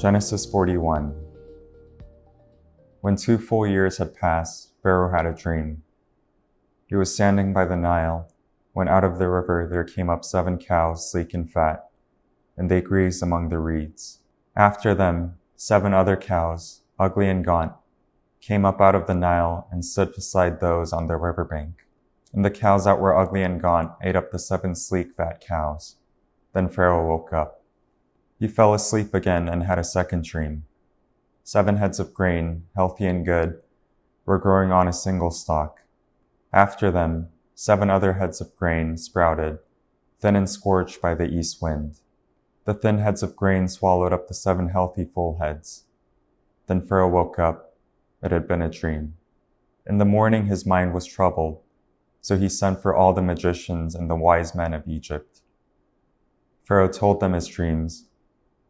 Genesis 41. When 2 full years had passed, Pharaoh had a dream. He was standing by the Nile, when out of the river there came up 7 cows, sleek and fat, and they grazed among the reeds. After them, 7 other cows, ugly and gaunt, came up out of the Nile and stood beside those on the riverbank. And the cows that were ugly and gaunt ate up the 7 sleek, fat cows. Then Pharaoh woke up. He fell asleep again and had a second dream. 7 heads of grain, healthy and good, were growing on a single stalk. After them, 7 other heads of grain sprouted, thin and scorched by the east wind. The thin heads of grain swallowed up the 7 healthy full heads. Then Pharaoh woke up. It had been a dream. In the morning his mind was troubled, so he sent for all the magicians and the wise men of Egypt. Pharaoh told them his dreams,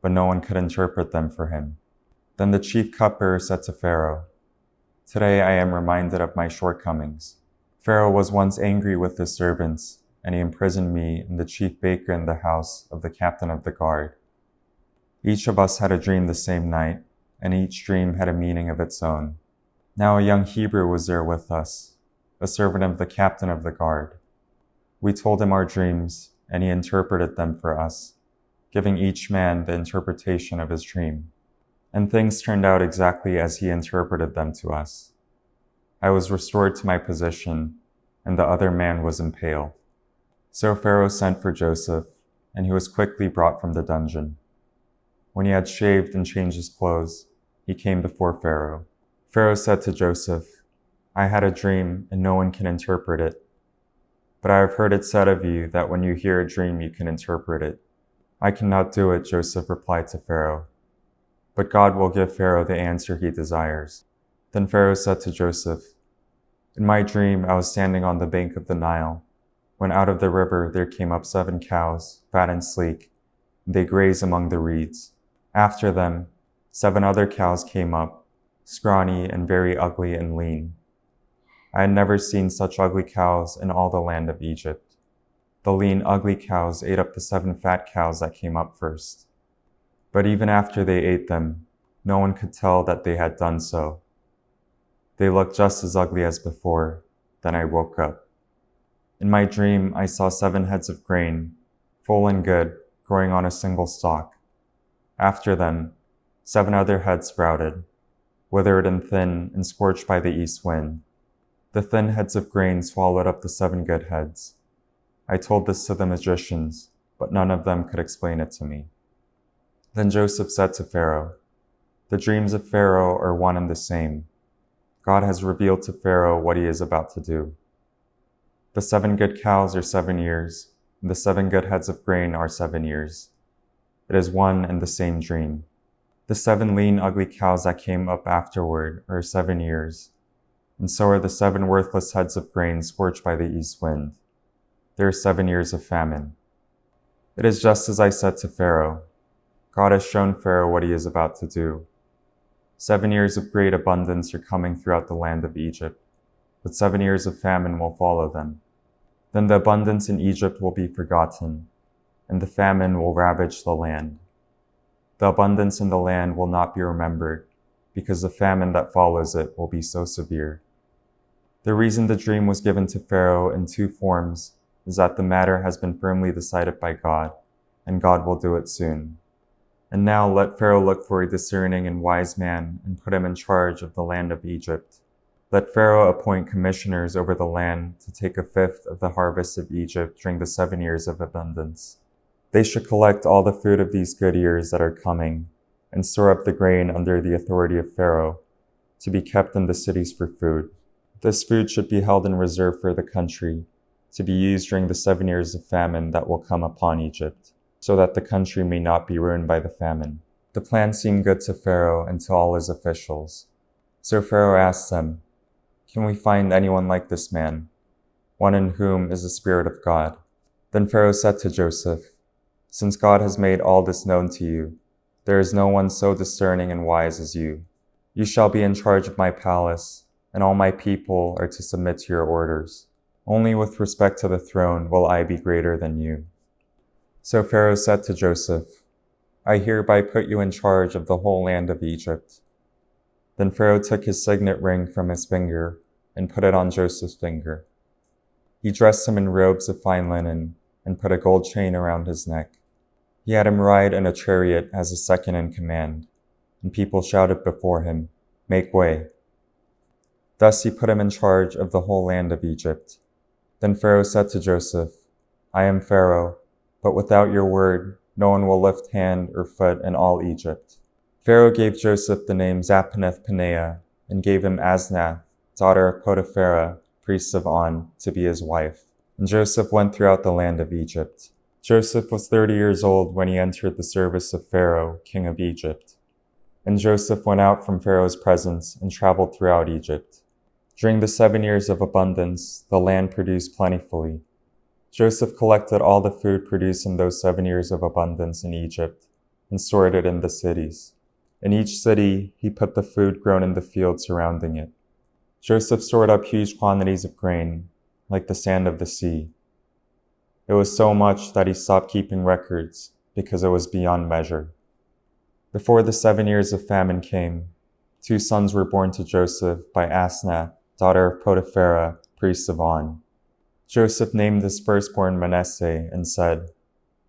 but no one could interpret them for him. Then the chief cupbearer said to Pharaoh, "Today I am reminded of my shortcomings. Pharaoh was once angry with his servants, and he imprisoned me and the chief baker in the house of the captain of the guard. Each of us had a dream the same night, and each dream had a meaning of its own. Now a young Hebrew was there with us, a servant of the captain of the guard. We told him our dreams, and he interpreted them for us, giving each man the interpretation of his dream. And things turned out exactly as he interpreted them to us. I was restored to my position, and the other man was impaled." So Pharaoh sent for Joseph, and he was quickly brought from the dungeon. When he had shaved and changed his clothes, he came before Pharaoh. Pharaoh said to Joseph, "I had a dream, and no one can interpret it. But I have heard it said of you that when you hear a dream, you can interpret it." "I cannot do it," Joseph replied to Pharaoh. "But God will give Pharaoh the answer he desires." Then Pharaoh said to Joseph, "In my dream I was standing on the bank of the Nile, when out of the river there came up 7 cows, fat and sleek, and they grazed among the reeds. After them, 7 other cows came up, scrawny and very ugly and lean. I had never seen such ugly cows in all the land of Egypt. The lean, ugly cows ate up the 7 fat cows that came up first. But even after they ate them, no one could tell that they had done so. They looked just as ugly as before. Then I woke up. In my dream, I saw 7 heads of grain, full and good, growing on a single stalk. After them, 7 other heads sprouted, withered and thin and scorched by the east wind. The thin heads of grain swallowed up the 7 good heads. I told this to the magicians, but none of them could explain it to me." Then Joseph said to Pharaoh, "The dreams of Pharaoh are one and the same. God has revealed to Pharaoh what he is about to do. The 7 good cows are 7 years, and the 7 good heads of grain are 7 years. It is one and the same dream. The 7 lean, ugly cows that came up afterward are 7 years, and so are the 7 worthless heads of grain scorched by the east wind. There are 7 years of famine. It is just as I said to Pharaoh. God has shown Pharaoh what he is about to do. 7 years of great abundance are coming throughout the land of Egypt, but 7 years of famine will follow them. Then the abundance in Egypt will be forgotten, and the famine will ravage the land. The abundance in the land will not be remembered, because the famine that follows it will be so severe." The reason the dream was given to Pharaoh in 2 forms is that the matter has been firmly decided by God, and God will do it soon. And now let Pharaoh look for a discerning and wise man and put him in charge of the land of Egypt. Let Pharaoh appoint commissioners over the land to take 1/5 of the harvest of Egypt during the 7 years of abundance. They should collect all the food of these good years that are coming and store up the grain under the authority of Pharaoh to be kept in the cities for food. This food should be held in reserve for the country to be used during the 7 years of famine that will come upon Egypt, so that the country may not be ruined by the famine." The plan seemed good to Pharaoh and to all his officials. So Pharaoh asked them, "Can we find anyone like this man, one in whom is the Spirit of God?" Then Pharaoh said to Joseph, "Since God has made all this known to you, there is no one so discerning and wise as you. You shall be in charge of my palace, and all my people are to submit to your orders. Only with respect to the throne will I be greater than you." So Pharaoh said to Joseph, I hereby put you in charge of the whole land of Egypt." Then Pharaoh took his signet ring from his finger and put it on Joseph's finger. He dressed him in robes of fine linen and put a gold chain around his neck. He had him ride in a chariot as a second in command, and people shouted before him, "Make way." Thus he put him in charge of the whole land of Egypt. Then Pharaoh said to Joseph, "I am Pharaoh, but without your word, no one will lift hand or foot in all Egypt." Pharaoh gave Joseph the name Zaphenath-Paneah and gave him Asnath, daughter of Potiphera, priest of On, to be his wife. And Joseph went throughout the land of Egypt. Joseph was 30 years old when he entered the service of Pharaoh, king of Egypt. And Joseph went out from Pharaoh's presence and traveled throughout Egypt. During the 7 years of abundance, the land produced plentifully. Joseph collected all the food produced in those 7 years of abundance in Egypt and stored it in the cities. In each city, he put the food grown in the fields surrounding it. Joseph stored up huge quantities of grain, like the sand of the sea. It was so much that he stopped keeping records because it was beyond measure. Before the 7 years of famine came, 2 sons were born to Joseph by Asnath, daughter of Potiphera, priest of On. Joseph named his firstborn Manasseh and said,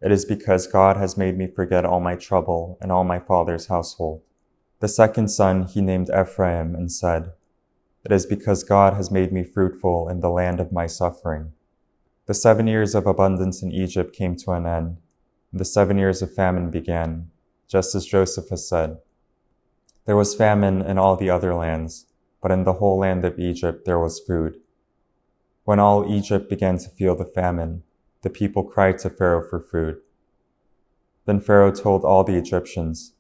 "It is because God has made me forget all my trouble and all my father's household." The second son he named Ephraim and said, "It is because God has made me fruitful in the land of my suffering." The 7 years of abundance in Egypt came to an end, and the 7 years of famine began, just as Joseph has said. There was famine in all the other lands, but in the whole land of Egypt there was food. When all Egypt began to feel the famine, the people cried to Pharaoh for food. Then Pharaoh told all the Egyptians,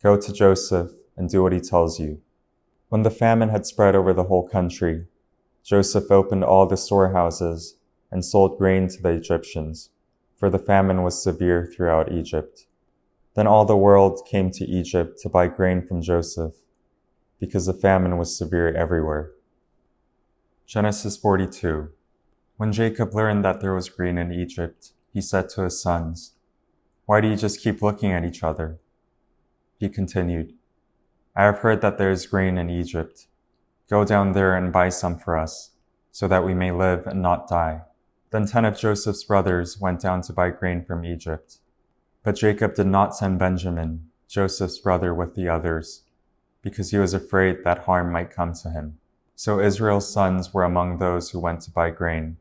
"Go to Joseph and do what he tells you." When the famine had spread over the whole country, Joseph opened all the storehouses and sold grain to the Egyptians, for the famine was severe throughout Egypt. Then all the world came to Egypt to buy grain from Joseph, because the famine was severe everywhere. Genesis 42. When Jacob learned that there was grain in Egypt, he said to his sons, "Why do you just keep looking at each other?" He continued, "I have heard that there is grain in Egypt. Go down there and buy some for us, so that we may live and not die." Then 10 of Joseph's brothers went down to buy grain from Egypt. But Jacob did not send Benjamin, Joseph's brother, with the others, because he was afraid that harm might come to him. So Israel's sons were among those who went to buy grain,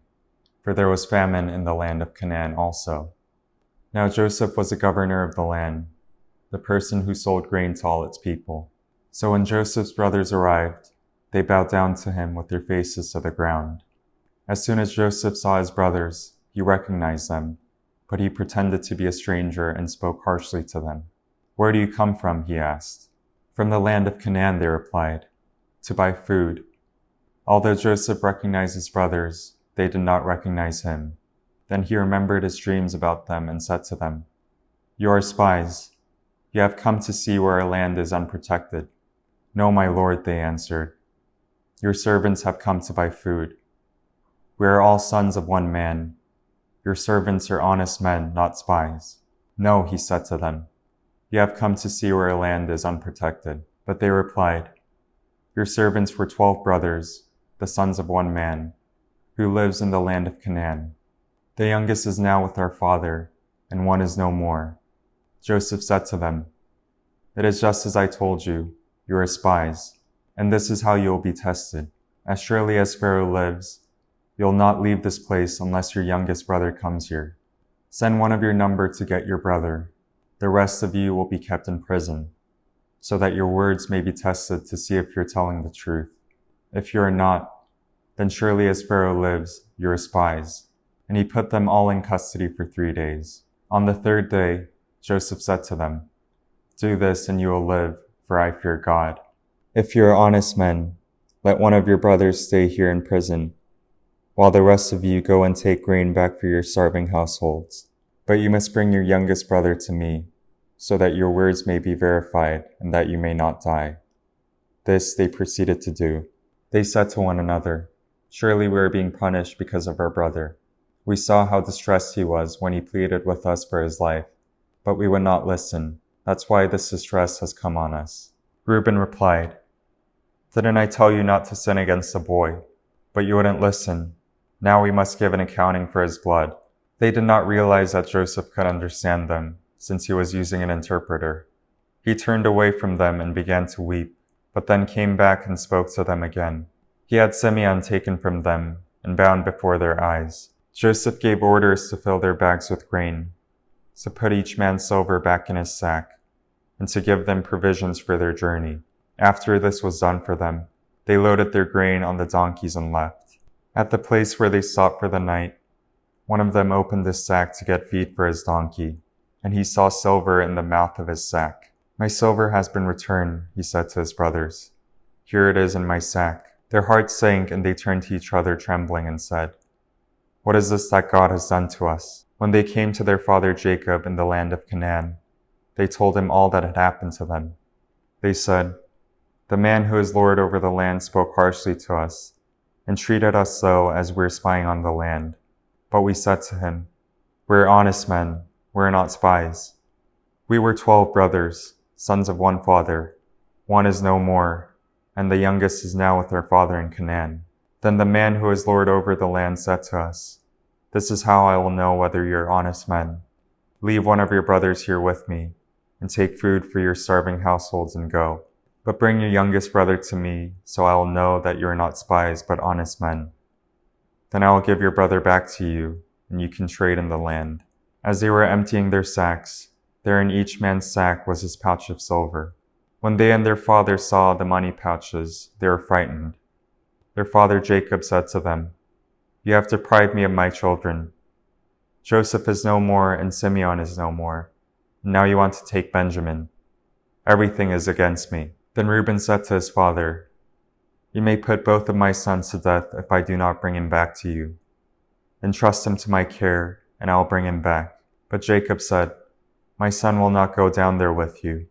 for there was famine in the land of Canaan also. Now Joseph was the governor of the land, the person who sold grain to all its people. So when Joseph's brothers arrived, they bowed down to him with their faces to the ground. As soon as Joseph saw his brothers, he recognized them, but he pretended to be a stranger and spoke harshly to them. "Where do you come from?" he asked. "From the land of Canaan," they replied, "to buy food." Although Joseph recognized his brothers, they did not recognize him. Then he remembered his dreams about them and said to them, "You are spies. You have come to see where our land is unprotected." "No, my lord," they answered. "Your servants have come to buy food. We are all sons of one man. Your servants are honest men, not spies." "No," he said to them. "You have come to see where our land is unprotected." But they replied, "Your servants were 12 brothers, the sons of one man, who lives in the land of Canaan. The youngest is now with our father, and one is no more." Joseph said to them, "It is just as I told you, you are spies, and this is how you will be tested. As surely as Pharaoh lives, you will not leave this place unless your youngest brother comes here. Send one of your number to get your brother. The rest of you will be kept in prison, so that your words may be tested to see if you're telling the truth. If you are not, then surely as Pharaoh lives, you are spies." And he put them all in custody for 3 days. On the 3rd day, Joseph said to them, "Do this and you will live, for I fear God. If you are honest men, let one of your brothers stay here in prison, while the rest of you go and take grain back for your starving households. But you must bring your youngest brother to me, so that your words may be verified and that you may not die." This they proceeded to do. They said to one another, "Surely we are being punished because of our brother. We saw how distressed he was when he pleaded with us for his life, but we would not listen. That's why this distress has come on us. Reuben replied, Didn't I tell you not to sin against the boy? But you wouldn't listen. Now we must give an accounting for his blood. They did not realize that Joseph could understand them, since he was using an interpreter. He turned away from them and began to weep, but then came back and spoke to them again. He had Simeon taken from them and bound before their eyes. Joseph gave orders to fill their bags with grain, to put each man's silver back in his sack, and to give them provisions for their journey. After this was done for them, they loaded their grain on the donkeys and left. At the place where they stopped for the night, one of them opened his sack to get feed for his donkey, and he saw silver in the mouth of his sack. My silver has been returned, he said to his brothers. Here it is in my sack. Their hearts sank, and they turned to each other trembling and said, What is this that God has done to us? When they came to their father Jacob in the land of Canaan, they told him all that had happened to them. They said, The man who is Lord over the land spoke harshly to us, and treated us so as we were spying on the land. But we said to him, We are honest men, we are not spies. We were 12 brothers, sons of one father. One is no more, and the youngest is now with our father in Canaan. Then the man who is Lord over the land said to us, This is how I will know whether you are honest men. Leave one of your brothers here with me, and take food for your starving households and go. But bring your youngest brother to me, so I will know that you are not spies, but honest men. Then I will give your brother back to you, and you can trade in the land. As they were emptying their sacks, there in each man's sack was his pouch of silver. When they and their father saw the money pouches, they were frightened. Their father Jacob said to them, You have deprived me of my children. Joseph is no more, and Simeon is no more. And now you want to take Benjamin. Everything is against me. Then Reuben said to his father, You may put both of my sons to death if I do not bring him back to you. Entrust him to my care, and I will bring him back. But Jacob said, My son will not go down there with you.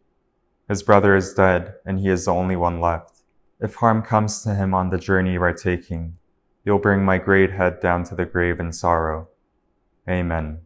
His brother is dead, and he is the only one left. If harm comes to him on the journey you are taking, you'll bring my great head down to the grave in sorrow. Amen.